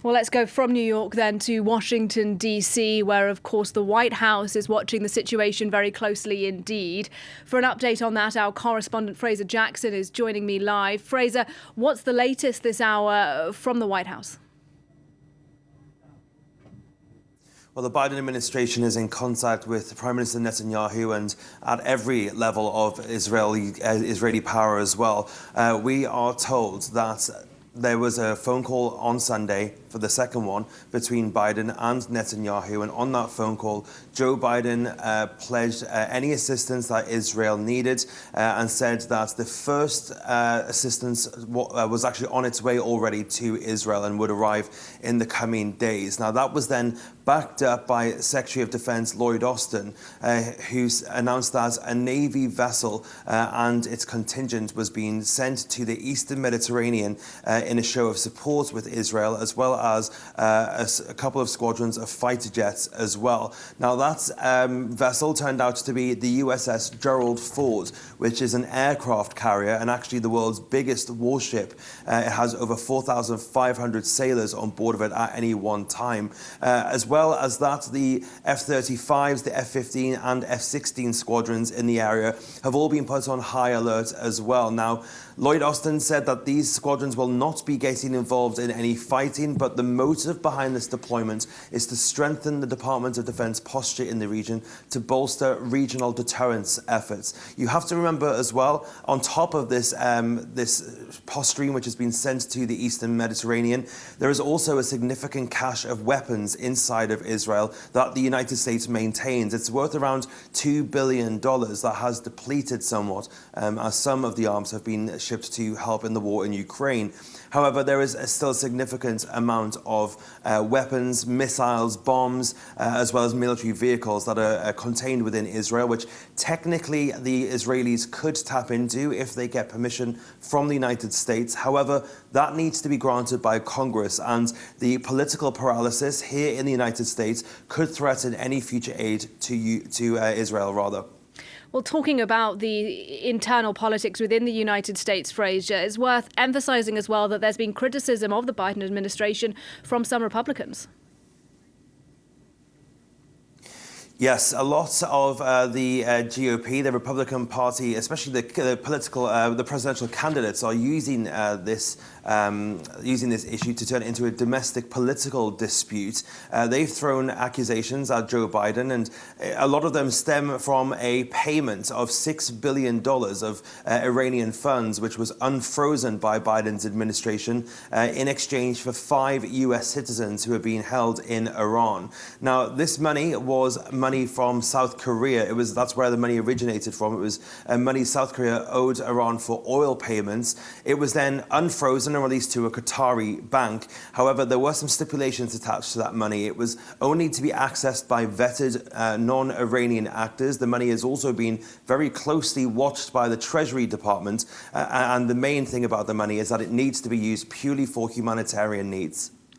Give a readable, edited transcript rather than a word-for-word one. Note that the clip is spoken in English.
Well, let's go from New York then to Washington, D.C., where, of course, the White House is watching the situation very closely indeed. For an update on that, our correspondent Fraser Jackson is joining me live. Fraser, what's the latest this hour from the White House? Well, the Biden administration is in contact with Prime Minister Netanyahu and at every level of Israeli power as well. We are told that there was a phone call on Sunday, for the second one, between Biden and Netanyahu. And on that phone call, Joe Biden pledged any assistance that Israel needed and said that the first assistance was actually on its way already to Israel and would arrive in the coming days. Now, that was then backed up by Secretary of Defense Lloyd Austin, who announced that a Navy vessel and its contingent was being sent to the Eastern Mediterranean in a show of support with Israel, as well as a couple of squadrons of fighter jets as well. Now, that vessel turned out to be the USS Gerald Ford, which is an aircraft carrier and actually the world's biggest warship. It has over 4,500 sailors on board of it at any one time. As well as that, the F-35s, the F-15 and F-16 squadrons in the area have all been put on high alert as well. Now, Lloyd Austin said that these squadrons will not be getting involved in any fighting, but the motive behind this deployment is to strengthen the Department of Defense posture in the region to bolster regional deterrence efforts. You have to remember as well, on top of this, this posturing which has been sent to the Eastern Mediterranean, there is also a significant cache of weapons inside of Israel that the United States maintains. It's worth around $2 billion that has depleted somewhat as some of the arms have been shipped to help in the war in Ukraine. However, there is still a significant amount of weapons, missiles, bombs, as well as military vehicles that are contained within Israel, which technically the Israelis could tap into if they get permission from the United States. However, that needs to be granted by Congress, and the political paralysis here in the United States could threaten any future aid to Israel, rather. Well, talking about the internal politics within the United States, Fraser, it's worth emphasizing as well that there's been criticism of the Biden administration from some Republicans. Yes, a lot of the GOP, the Republican Party, especially the presidential candidates, are using this issue to turn it into a domestic political dispute. They've thrown accusations at Joe Biden, and a lot of them stem from a payment of $6 billion of Iranian funds, which was unfrozen by Biden's administration in exchange for 5 U.S. citizens who are being held in Iran. Now, this money was money from South Korea. That's where the money originated from. It was money South Korea owed Iran for oil payments. It was then unfrozen and released to a Qatari bank. However, there were some stipulations attached to that money. It was only to be accessed by vetted non-Iranian actors. The money has also been very closely watched by the Treasury Department. And the main thing about the money is that it needs to be used purely for humanitarian needs.